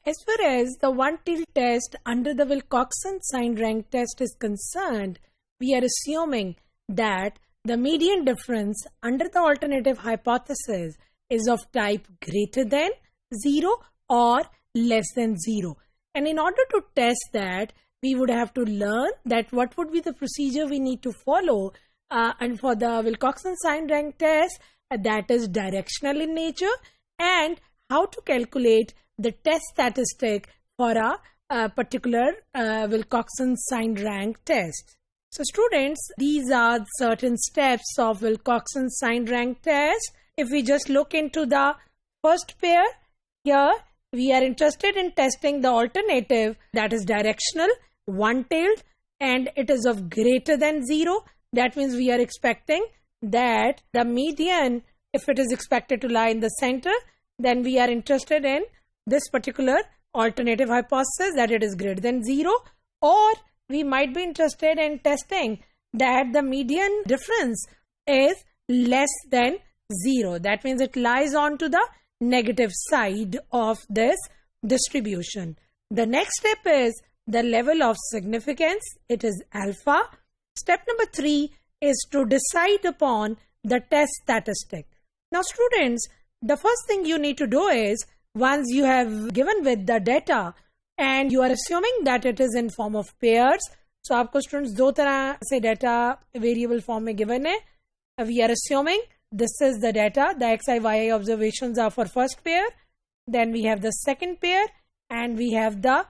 As far as the one-tailed test under the Wilcoxon Signed Rank Test is concerned, we are assuming that the median difference under the alternative hypothesis is of type greater than 0 or less than 0. And in order to test that, we would have to learn that what would be the procedure we need to follow. And for the Wilcoxon Signed Rank Test, that is directional in nature, and how to calculate the test statistic for a particular Wilcoxon Signed Rank Test. So students, these are certain steps of Wilcoxon Signed Rank Test. If we just look into the first pair, here we are interested in testing the alternative that is directional, one-tailed, and it is of greater than 0. That means we are expecting that the median, if it is expected to lie in the center, then we are interested in this particular alternative hypothesis that it is greater than 0, or we might be interested in testing that the median difference is less than 0. That means it lies on to the negative side of this distribution. The next step is the level of significance. It is alpha. Step number 3 is to decide upon the test statistic. Now students, the first thing you need to do is, once you have given with the data and you are assuming that it is in form of pairs, so आपको students दो तरह से data variable form में given है. We are assuming this is the data, the xi yi observations are for first pair, then we have the second pair, and we have the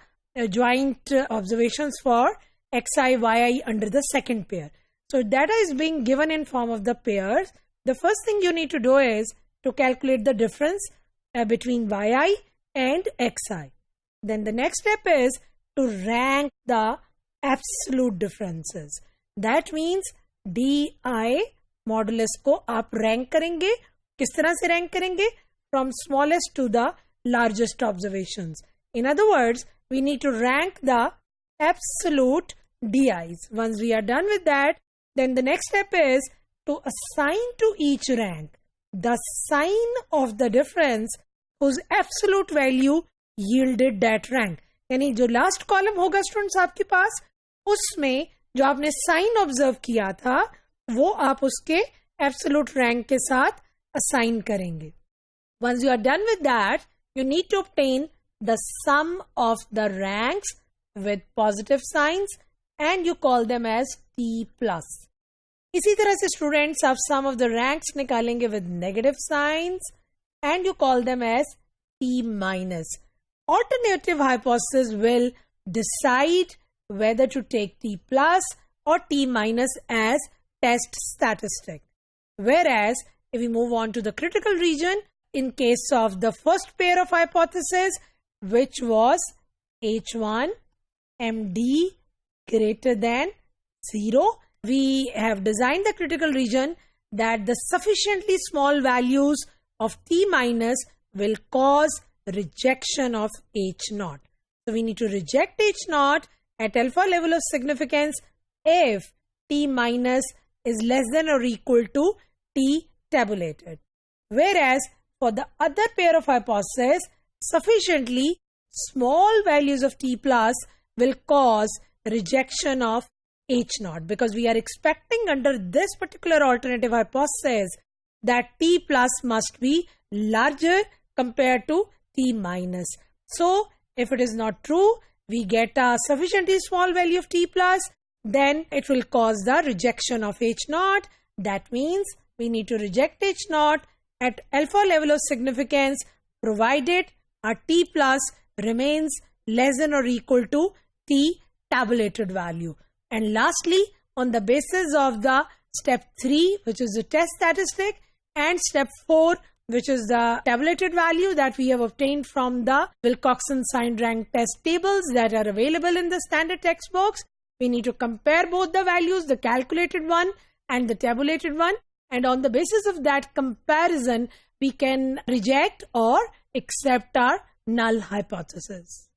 joint observations for xi yi under the second pair. So data is being given in form of the pairs. The first thing you need to do is to calculate the difference between yi and xi. Then the next step is to rank the absolute differences. That means di modulus को आप rank करेंगे. किस तरह से rank करेंगे? From smallest to the largest observations. In other words, we need to rank the absolute di's. Once we are done with that, then the next step is to assign to each rank the sign of the difference whose absolute value yielded that rank. यानी जो last column होगा students आपके पास, उसमें जो आपने sign observe किया था, वो आप उसके absolute rank के साथ assign करेंगे. Once you are done with that, you need to obtain the sum of the ranks with positive signs and you call them as T+. इसी तरह से students आप sum of the ranks निकालेंगे with negative signs and you call them as T-. Alternative hypothesis will decide whether to take T+ or T- as test statistic. Whereas if we move on to the critical region, in case of the first pair of hypotheses, which was H1 MD greater than 0, we have designed the critical region that the sufficiently small values of T- will cause rejection of H0. So we need to reject H0 at alpha level of significance if T- is less than or equal to T tabulated. Whereas for the other pair of hypotheses, sufficiently small values of T+ will cause rejection of H0, because we are expecting under this particular alternative hypothesis that T+ must be larger compared to T-. So if it is not true, we get a sufficiently small value of T+, then it will cause the rejection of H0. That means we need to reject H0 at alpha level of significance provided our T+ remains less than or equal to T tabulated value. And lastly, on the basis of the step 3, which is the test statistic, and step 4, which is the tabulated value that we have obtained from the Wilcoxon Signed Rank Test tables that are available in the standard textbooks, we need to compare both the values, the calculated one and the tabulated one. And on the basis of that comparison, we can reject or accept our null hypothesis.